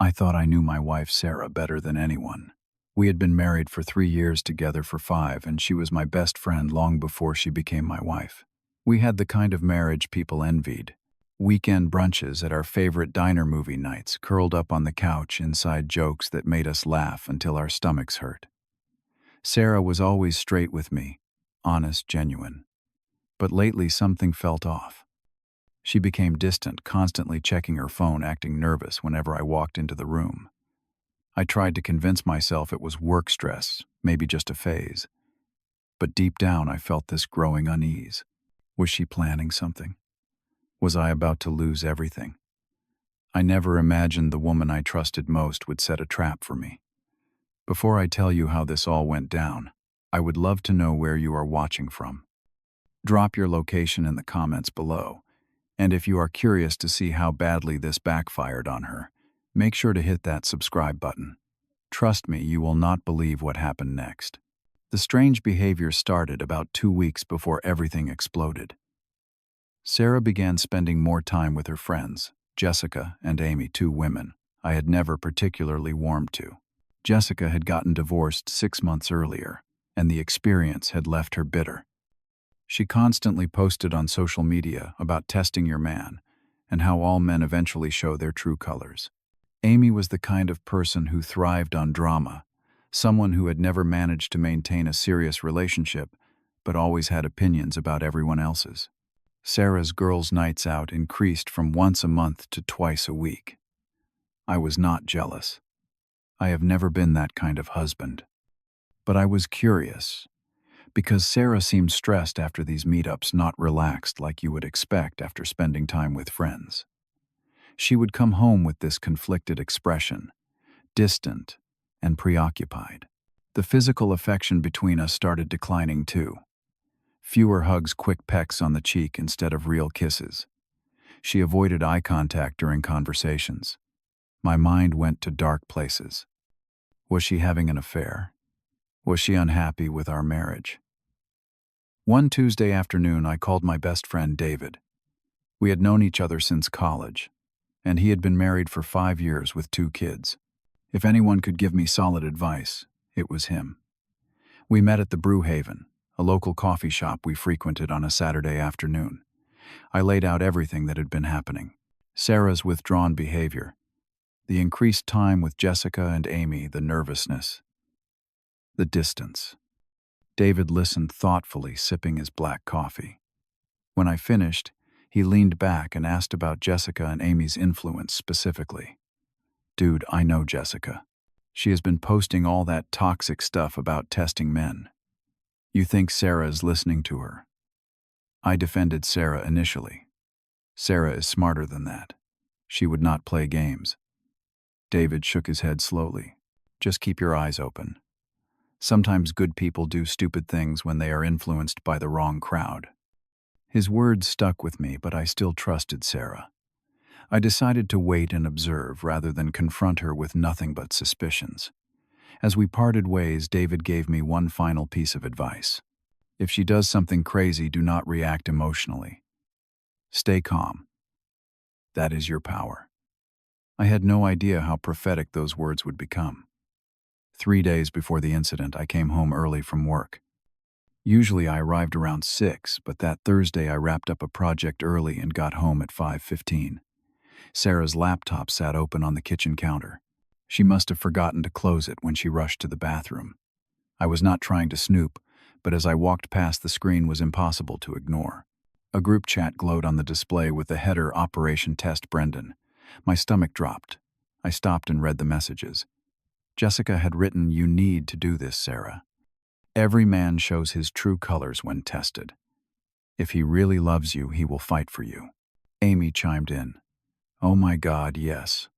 I thought I knew my wife Sarah better than anyone. We had been married for 3 years, together for 5, and she was my best friend long before she became my wife. We had the kind of marriage people envied. Weekend brunches at our favorite diner, movie nights, curled up on the couch inside jokes that made us laugh until our stomachs hurt. Sarah was always straight with me, honest, genuine. But lately something felt off. She became distant, constantly checking her phone, acting nervous whenever I walked into the room. I tried to convince myself it was work stress, maybe just a phase. But deep down I felt this growing unease. Was she planning something? Was I about to lose everything? I never imagined the woman I trusted most would set a trap for me. Before I tell you how this all went down, I would love to know where you are watching from. Drop your location in the comments below, and if you are curious to see how badly this backfired on her, make sure to hit that subscribe button. Trust me, you will not believe what happened next. The strange behavior started about 2 weeks before everything exploded. Sarah began spending more time with her friends, Jessica and Amy, 2 women I had never particularly warmed to. Jessica had gotten divorced 6 months earlier, and the experience had left her bitter. She constantly posted on social media about testing your man and how all men eventually show their true colors. Amy was the kind of person who thrived on drama, someone who had never managed to maintain a serious relationship but always had opinions about everyone else's. Sarah's girls' nights out increased from once a month to twice a week. I was not jealous. I have never been that kind of husband. But I was curious, because Sarah seemed stressed after these meetups, not relaxed like you would expect after spending time with friends. She would come home with this conflicted expression, distant and preoccupied. The physical affection between us started declining too. Fewer hugs, quick pecks on the cheek instead of real kisses. She avoided eye contact during conversations. My mind went to dark places. Was she having an affair? Was she unhappy with our marriage? One Tuesday afternoon, I called my best friend David. We had known each other since college, and he had been married for 5 years with 2 kids. If anyone could give me solid advice, it was him. We met at the Brew Haven, a local coffee shop we frequented on a Saturday afternoon. I laid out everything that had been happening. Sarah's withdrawn behavior, the increased time with Jessica and Amy, the nervousness, the distance. David listened thoughtfully, sipping his black coffee. When I finished, he leaned back and asked about Jessica and Amy's influence specifically. Dude, I know Jessica. She has been posting all that toxic stuff about testing men. You think Sarah is listening to her? I defended Sarah initially. Sarah is smarter than that. She would not play games. David shook his head slowly. Just keep your eyes open. Sometimes good people do stupid things when they are influenced by the wrong crowd. His words stuck with me, but I still trusted Sarah. I decided to wait and observe rather than confront her with nothing but suspicions. As we parted ways, David gave me one final piece of advice. If she does something crazy, do not react emotionally. Stay calm. That is your power. I had no idea how prophetic those words would become. 3 days before the incident, I came home early from work. Usually I arrived around 6, but that Thursday I wrapped up a project early and got home at 5:15. Sarah's laptop sat open on the kitchen counter. She must have forgotten to close it when she rushed to the bathroom. I was not trying to snoop, but as I walked past, the screen was impossible to ignore. A group chat glowed on the display with the header "Operation Test Brendan." My stomach dropped. I stopped and read the messages. Jessica had written, "You need to do this, Sarah. Every man shows his true colors when tested. If he really loves you, he will fight for you." Amy chimed in. "Oh my God, yes.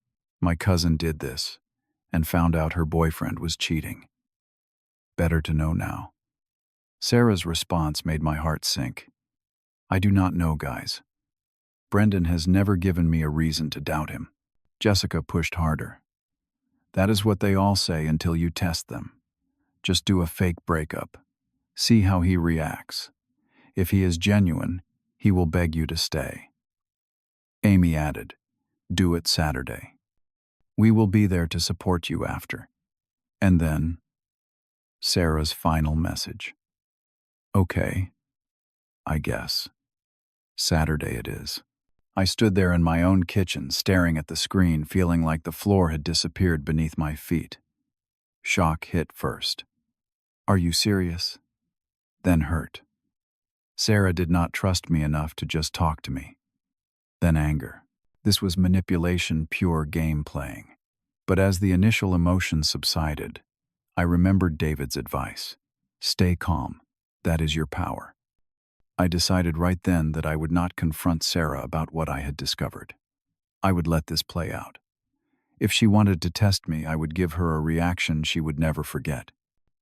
My cousin did this and found out her boyfriend was cheating. Better to know now." Sarah's response made my heart sink. I do not know, guys. Brendan has never given me a reason to doubt him. Jessica pushed harder. "That is what they all say until you test them. Just do a fake breakup. See how he reacts. If he is genuine, he will beg you to stay." Amy added, "Do it Saturday." We will be there to support you after. And then, Sarah's final message. Okay, I guess. Saturday it is. I stood there in my own kitchen, staring at the screen, feeling like the floor had disappeared beneath my feet. Shock hit first. Are you serious? Then hurt. Sarah did not trust me enough to just talk to me. Then anger. This was manipulation, pure game playing. But as the initial emotion subsided, I remembered David's advice. Stay calm. That is your power. I decided right then that I would not confront Sarah about what I had discovered. I would let this play out. If she wanted to test me, I would give her a reaction she would never forget.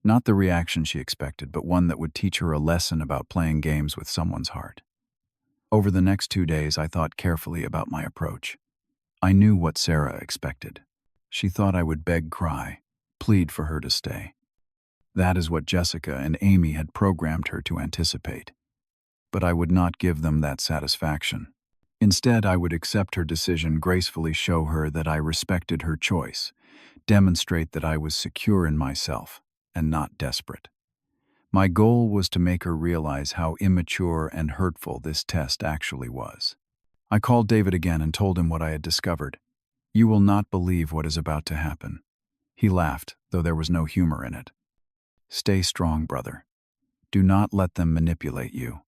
Not the reaction she expected, but one that would teach her a lesson about playing games with someone's heart. Over the next 2 days, I thought carefully about my approach. I knew what Sarah expected. She thought I would beg, cry, plead for her to stay. That is what Jessica and Amy had programmed her to anticipate. But I would not give them that satisfaction. Instead, I would accept her decision, gracefully show her that I respected her choice, demonstrate that I was secure in myself and not desperate. My goal was to make her realize how immature and hurtful this test actually was. I called David again and told him what I had discovered. You will not believe what is about to happen. He laughed, though there was no humor in it. Stay strong, brother. Do not let them manipulate you.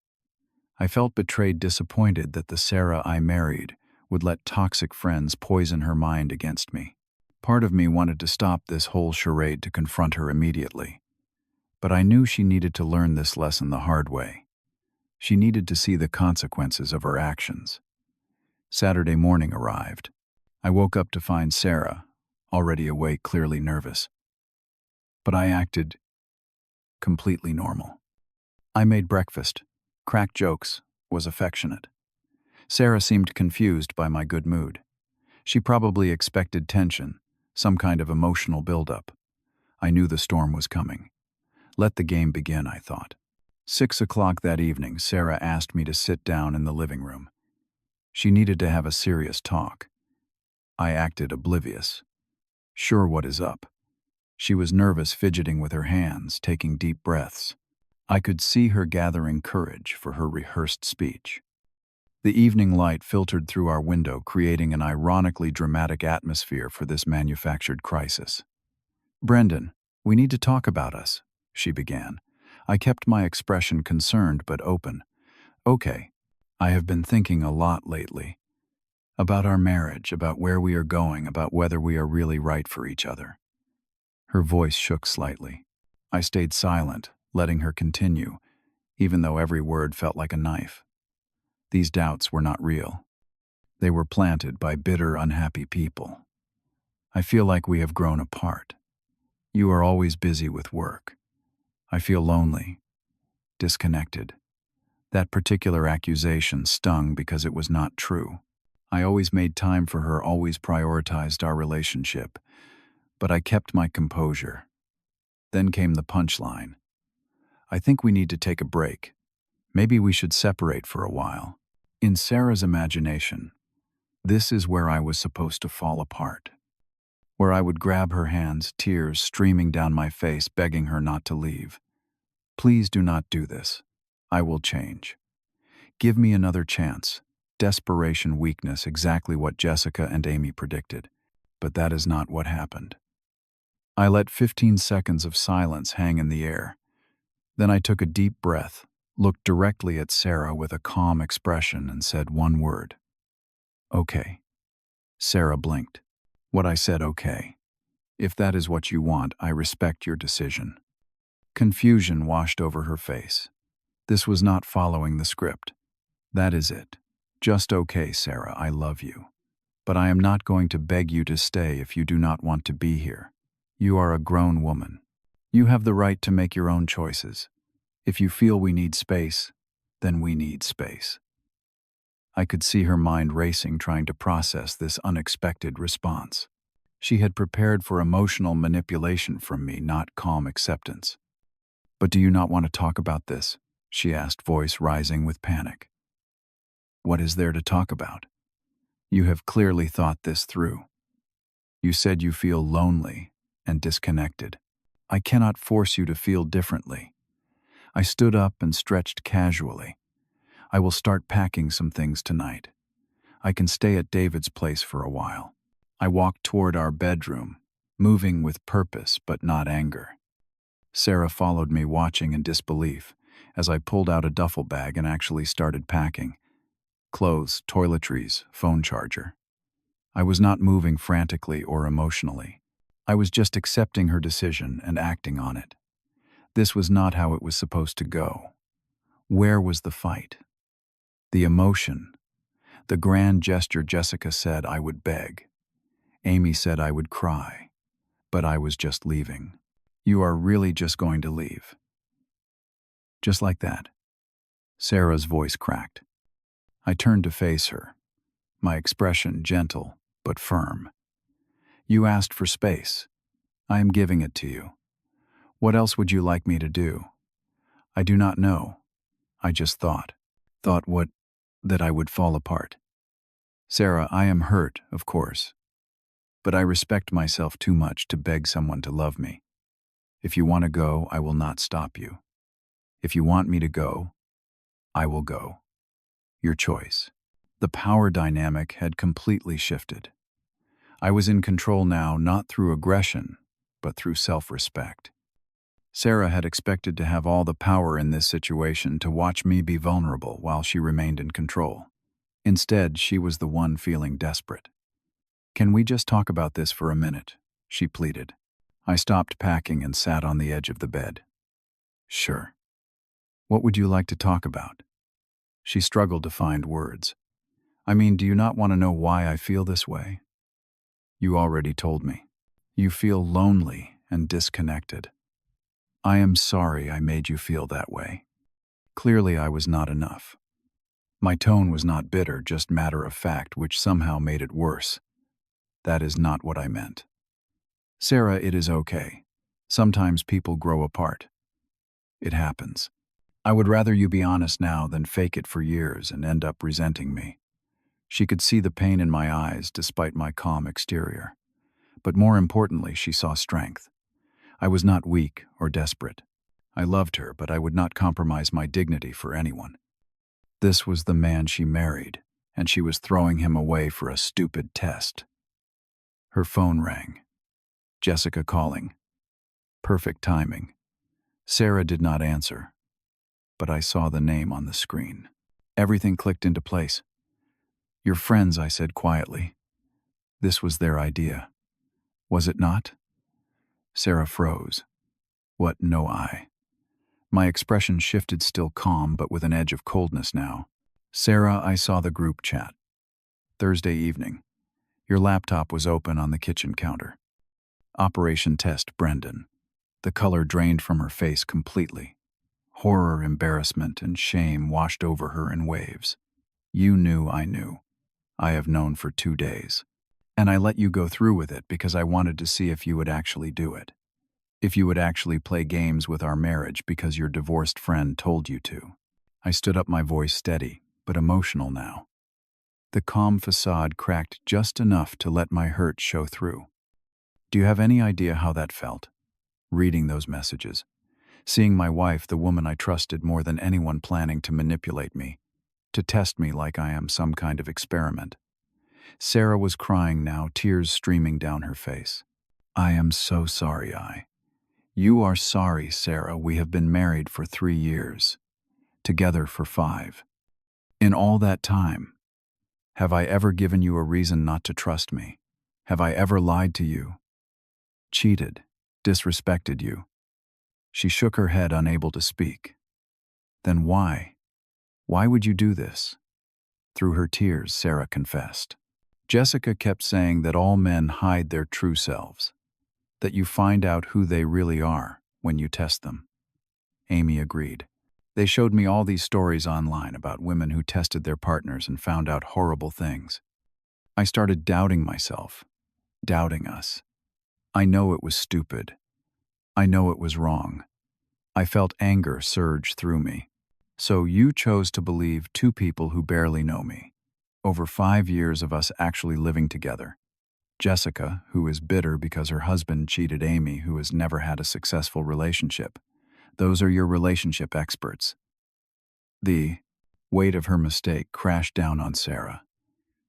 I felt betrayed, disappointed that the Sarah I married would let toxic friends poison her mind against me. Part of me wanted to stop this whole charade, to confront her immediately. But I knew she needed to learn this lesson the hard way. She needed to see the consequences of her actions. Saturday morning arrived. I woke up to find Sarah, already awake, clearly nervous. But I acted completely normal. I made breakfast, cracked jokes, was affectionate. Sarah seemed confused by my good mood. She probably expected tension, some kind of emotional buildup. I knew the storm was coming. Let the game begin, I thought. 6 o'clock that evening, Sarah asked me to sit down in the living room. She needed to have a serious talk. I acted oblivious. Sure, what is up? She was nervous, fidgeting with her hands, taking deep breaths. I could see her gathering courage for her rehearsed speech. The evening light filtered through our window, creating an ironically dramatic atmosphere for this manufactured crisis. Brendan, we need to talk about us, she began. I kept my expression concerned but open. Okay, I have been thinking a lot lately. About our marriage, about where we are going, about whether we are really right for each other. Her voice shook slightly. I stayed silent, letting her continue, even though every word felt like a knife. These doubts were not real. They were planted by bitter, unhappy people. I feel like we have grown apart. You are always busy with work. I feel lonely, disconnected. That particular accusation stung because it was not true. I always made time for her, always prioritized our relationship, but I kept my composure. Then came the punchline. I think we need to take a break. Maybe we should separate for a while. In Sarah's imagination, this is where I was supposed to fall apart. Where I would grab her hands, tears streaming down my face, begging her not to leave. Please do not do this. I will change. Give me another chance. Desperation, weakness, exactly what Jessica and Amy predicted. But that is not what happened. I let 15 seconds of silence hang in the air. Then I took a deep breath, looked directly at Sarah with a calm expression, and said one word. Okay. Sarah blinked. What I said, okay. If that is what you want, I respect your decision. Confusion washed over her face. This was not following the script. That is it. Just okay, Sarah, I love you. But I am not going to beg you to stay if you do not want to be here. You are a grown woman. You have the right to make your own choices. If you feel we need space, then we need space. I could see her mind racing, trying to process this unexpected response. She had prepared for emotional manipulation from me, not calm acceptance. But do you not want to talk about this? She asked, voice rising with panic. What is there to talk about? You have clearly thought this through. You said you feel lonely and disconnected. I cannot force you to feel differently. I stood up and stretched casually. I will start packing some things tonight. I can stay at David's place for a while. I walked toward our bedroom, moving with purpose but not anger. Sarah followed me, watching in disbelief, as I pulled out a duffel bag and actually started packing. Clothes, toiletries, phone charger. I was not moving frantically or emotionally. I was just accepting her decision and acting on it. This was not how it was supposed to go. Where was the fight? The emotion? The grand gesture. Jessica said I would beg. Amy said I would cry. But I was just leaving. You are really just going to leave? Just like that. Sarah's voice cracked. I turned to face her, my expression gentle but firm. You asked for space. I am giving it to you. What else would you like me to do? I do not know. I just thought. Thought what? That I would fall apart. Sarah, I am hurt, of course. But I respect myself too much to beg someone to love me. If you want to go, I will not stop you. If you want me to go, I will go. Your choice. The power dynamic had completely shifted. I was in control now, not through aggression, but through self-respect. Sarah had expected to have all the power in this situation, to watch me be vulnerable while she remained in control. Instead, she was the one feeling desperate. Can we just talk about this for a minute? She pleaded. I stopped packing and sat on the edge of the bed. Sure. What would you like to talk about? She struggled to find words. I mean, do you not want to know why I feel this way? You already told me. You feel lonely and disconnected. I am sorry I made you feel that way. Clearly, I was not enough. My tone was not bitter, just matter of fact, which somehow made it worse. That is not what I meant. Sarah, it is okay. Sometimes people grow apart. It happens. I would rather you be honest now than fake it for years and end up resenting me. She could see the pain in my eyes despite my calm exterior. But more importantly, she saw strength. I was not weak or desperate. I loved her, but I would not compromise my dignity for anyone. This was the man she married, and she was throwing him away for a stupid test. Her phone rang. Jessica calling. Perfect timing. Sarah did not answer, but I saw the name on the screen. Everything clicked into place. Your friends, I said quietly. This was their idea. Was it not? Sarah froze. What? No, I. My expression shifted, still calm, but with an edge of coldness now. Sarah, I saw the group chat. Thursday evening. Your laptop was open on the kitchen counter. Operation Test, Brendan. The color drained from her face completely. Horror, embarrassment, and shame washed over her in waves. You knew I knew. I have known for 2 days. And I let you go through with it because I wanted to see if you would actually do it. If you would actually play games with our marriage because your divorced friend told you to. I stood up, my voice steady, but emotional now. The calm facade cracked just enough to let my hurt show through. Do you have any idea how that felt? Reading those messages. Seeing my wife, the woman I trusted more than anyone, planning to manipulate me. To test me like I am some kind of experiment. Sarah was crying now, tears streaming down her face. I am so sorry, You are sorry, Sarah. We have been married for 3 years. Together for 5. In all that time, have I ever given you a reason not to trust me? Have I ever lied to you? Cheated? Disrespected you? She shook her head, unable to speak. Then why? Why would you do this? Through her tears, Sarah confessed. Jessica kept saying that all men hide their true selves, that you find out who they really are when you test them. Amy agreed. They showed me all these stories online about women who tested their partners and found out horrible things. I started doubting myself, doubting us. I know it was stupid. I know it was wrong. I felt anger surge through me. So you chose to believe 2 people who barely know me. Over 5 years of us actually living together. Jessica, who is bitter because her husband cheated Amy, who has never had a successful relationship. Those are your relationship experts. The weight of her mistake crashed down on Sarah.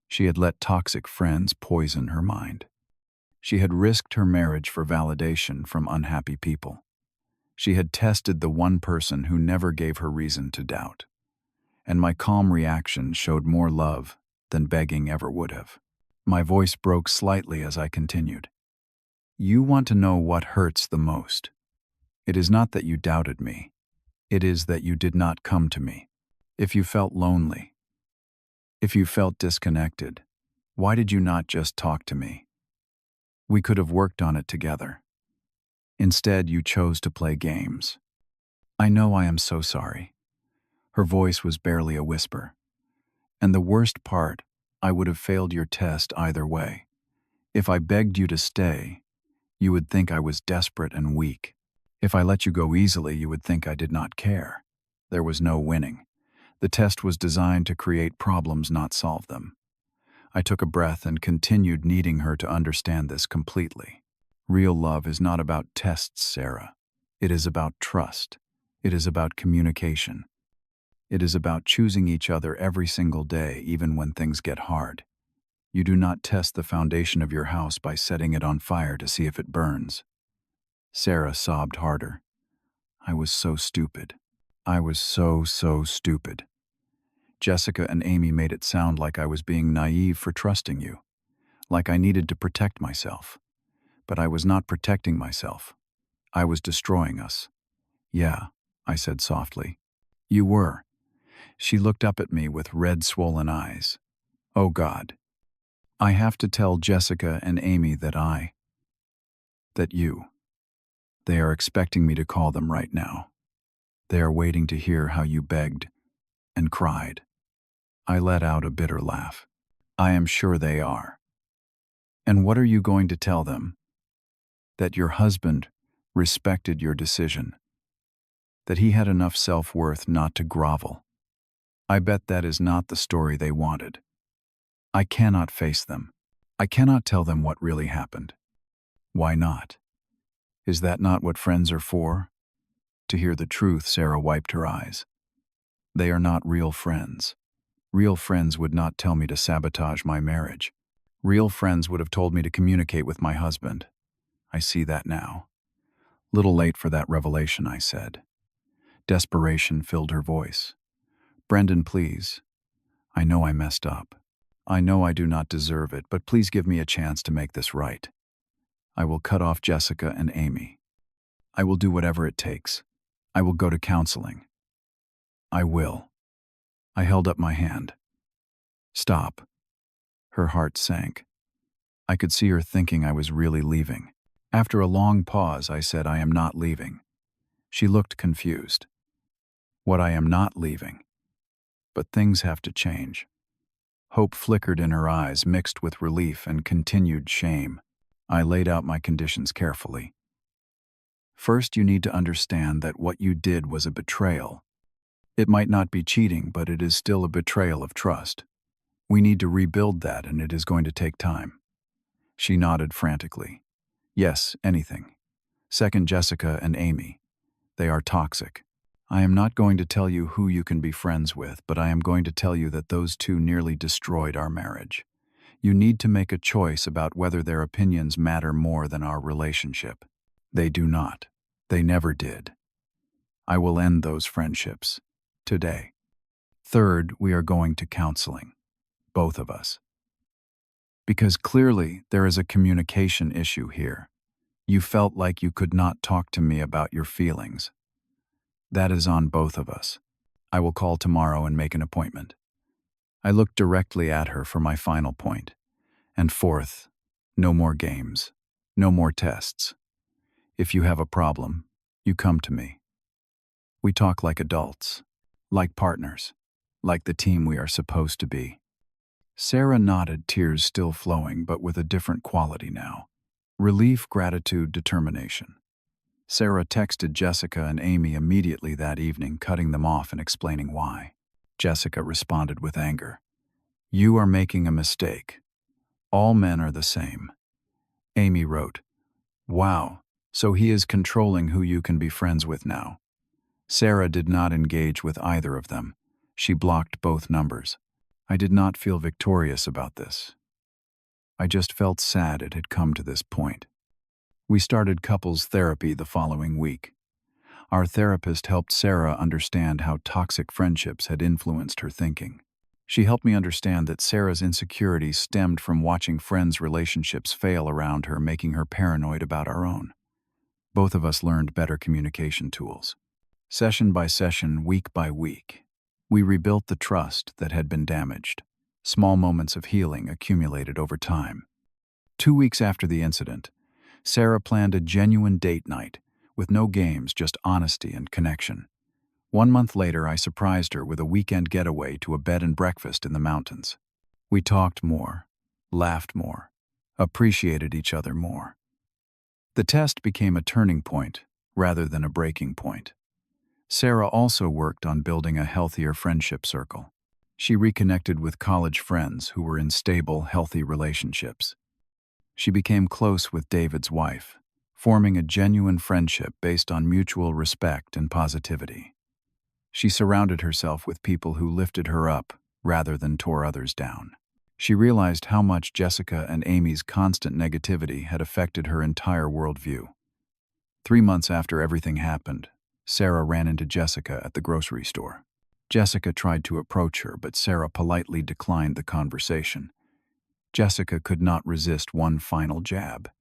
She had let toxic friends poison her mind. She had risked her marriage for validation from unhappy people. She had tested the one person who never gave her reason to doubt. And my calm reaction showed more love than begging ever would have. My voice broke slightly as I continued. You want to know what hurts the most. It is not that you doubted me. It is that you did not come to me. If you felt lonely, if you felt disconnected, why did you not just talk to me? We could have worked on it together. Instead, you chose to play games. I know I am so sorry. Her voice was barely a whisper. And the worst part, I would have failed your test either way. If I begged you to stay, you would think I was desperate and weak. If I let you go easily, you would think I did not care. There was no winning. The test was designed to create problems, not solve them. I took a breath and continued, needing her to understand this completely. Real love is not about tests, Sarah. It is about trust. It is about communication. It is about choosing each other every single day, even when things get hard. You do not test the foundation of your house by setting it on fire to see if it burns. Sarah sobbed harder. I was so stupid. I was so stupid. Jessica and Amy made it sound like I was being naive for trusting you, like I needed to protect myself. But I was not protecting myself. I was destroying us. Yeah, I said softly. You were. She looked up at me with red, swollen eyes. Oh God. I have to tell Jessica and Amy that you. They are expecting me to call them right now. They are waiting to hear how you begged and cried. I let out a bitter laugh. I am sure they are. And what are you going to tell them? That your husband respected your decision. That he had enough self-worth not to grovel. I bet that is not the story they wanted. I cannot face them. I cannot tell them what really happened. Why not? Is that not what friends are for? To hear the truth, Sarah wiped her eyes. They are not real friends. Real friends would not tell me to sabotage my marriage. Real friends would have told me to communicate with my husband. I see that now. Little late for that revelation, I said. Desperation filled her voice. Brendan, please. I know I messed up. I know I do not deserve it, but please give me a chance to make this right. I will cut off Jessica and Amy. I will do whatever it takes. I will go to counseling. I will. I held up my hand. Stop. Her heart sank. I could see her thinking I was really leaving. After a long pause, I said, I am not leaving. She looked confused. What, I am not leaving? But things have to change. Hope flickered in her eyes, mixed with relief and continued shame. I laid out my conditions carefully. First, you need to understand that what you did was a betrayal. It might not be cheating, but it is still a betrayal of trust. We need to rebuild that, and it is going to take time. She nodded frantically. Yes, anything. Second, Jessica and Amy. They are toxic. I am not going to tell you who you can be friends with, but I am going to tell you that those two nearly destroyed our marriage. You need to make a choice about whether their opinions matter more than our relationship. They do not. They never did. I will end those friendships. Today. Third, we are going to counseling. Both of us. Because clearly there is a communication issue here. You felt like you could not talk to me about your feelings. That is on both of us. I will call tomorrow and make an appointment. I looked directly at her for my final point. And fourth, no more games. No more tests. If you have a problem, you come to me. We talk like adults, like partners, like the team we are supposed to be. Sarah nodded, tears still flowing, but with a different quality now. Relief, gratitude, determination. Sarah texted Jessica and Amy immediately that evening, cutting them off and explaining why. Jessica responded with anger. You are making a mistake. All men are the same. Amy wrote, "Wow, so he is controlling who you can be friends with now." Sarah did not engage with either of them. She blocked both numbers. I did not feel victorious about this. I just felt sad it had come to this point. We started couples therapy the following week. Our therapist helped Sarah understand how toxic friendships had influenced her thinking. She helped me understand that Sarah's insecurities stemmed from watching friends' relationships fail around her, making her paranoid about our own. Both of us learned better communication tools. Session by session, week by week, we rebuilt the trust that had been damaged. Small moments of healing accumulated over time. 2 weeks after the incident, Sarah planned a genuine date night, with no games, just honesty and connection. 1 month later, I surprised her with a weekend getaway to a bed and breakfast in the mountains. We talked more, laughed more, appreciated each other more. The test became a turning point rather than a breaking point. Sarah also worked on building a healthier friendship circle. She reconnected with college friends who were in stable, healthy relationships. She became close with David's wife, forming a genuine friendship based on mutual respect and positivity. She surrounded herself with people who lifted her up rather than tore others down. She realized how much Jessica and Amy's constant negativity had affected her entire worldview. 3 months after everything happened, Sarah ran into Jessica at the grocery store. Jessica tried to approach her, but Sarah politely declined the conversation. Jessica could not resist one final jab.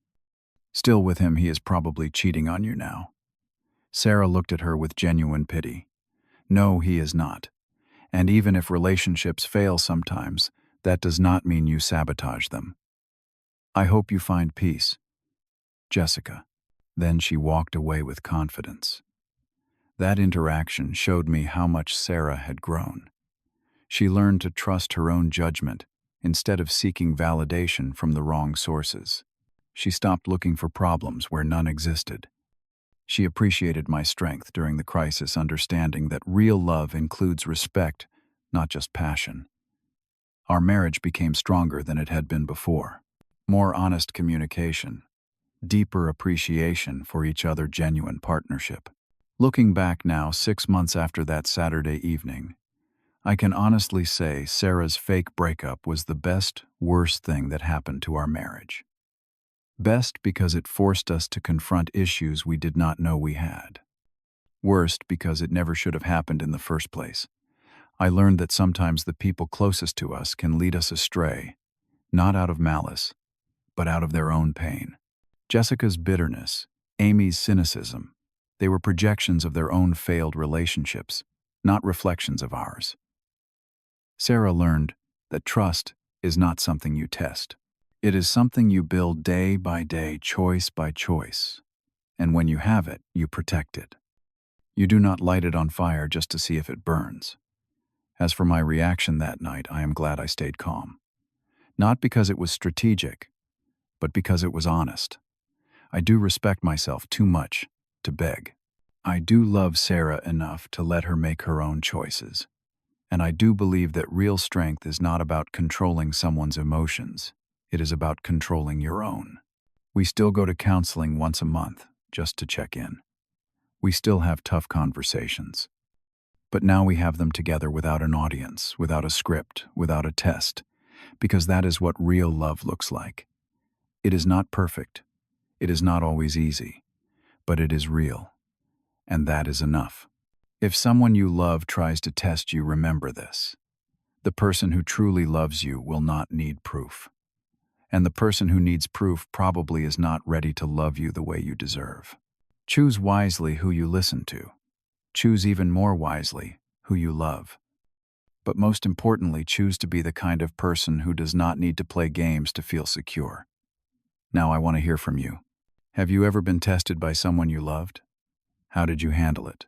"Still with him, he is probably cheating on you now." Sarah looked at her with genuine pity. "No, he is not. And even if relationships fail sometimes, that does not mean you sabotage them. I hope you find peace, Jessica." Then she walked away with confidence. That interaction showed me how much Sarah had grown. She learned to trust her own judgment instead of seeking validation from the wrong sources. She stopped looking for problems where none existed. She appreciated my strength during the crisis, understanding that real love includes respect, not just passion. Our marriage became stronger than it had been before. More honest communication, deeper appreciation for each other's genuine partnership. Looking back now, 6 months after that Saturday evening, I can honestly say Sarah's fake breakup was the best, worst thing that happened to our marriage. Best because it forced us to confront issues we did not know we had. Worst because it never should have happened in the first place. I learned that sometimes the people closest to us can lead us astray, not out of malice, but out of their own pain. Jessica's bitterness, Amy's cynicism, they were projections of their own failed relationships, not reflections of ours. Sarah learned that trust is not something you test. It is something you build day by day, choice by choice. And when you have it, you protect it. You do not light it on fire just to see if it burns. As for my reaction that night, I am glad I stayed calm. Not because it was strategic, but because it was honest. I do respect myself too much to beg. I do love Sarah enough to let her make her own choices. And I do believe that real strength is not about controlling someone's emotions. It is about controlling your own. We still go to counseling once a month, just to check in. We still have tough conversations. But now we have them together without an audience, without a script, without a test, because that is what real love looks like. It is not perfect. It is not always easy, but it is real. And that is enough. If someone you love tries to test you, remember this. The person who truly loves you will not need proof. And the person who needs proof probably is not ready to love you the way you deserve. Choose wisely who you listen to. Choose even more wisely who you love. But most importantly, choose to be the kind of person who does not need to play games to feel secure. Now I want to hear from you. Have you ever been tested by someone you loved? How did you handle it?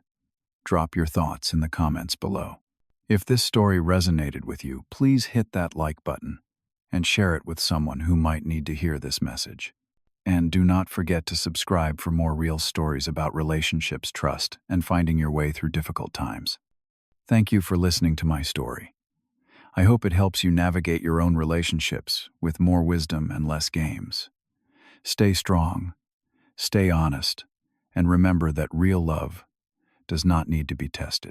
Drop your thoughts in the comments below. If this story resonated with you, please hit that like button and share it with someone who might need to hear this message. And do not forget to subscribe for more real stories about relationships, trust, and finding your way through difficult times. Thank you for listening to my story. I hope it helps you navigate your own relationships with more wisdom and less games. Stay strong, stay honest, and remember that real love does not need to be tested.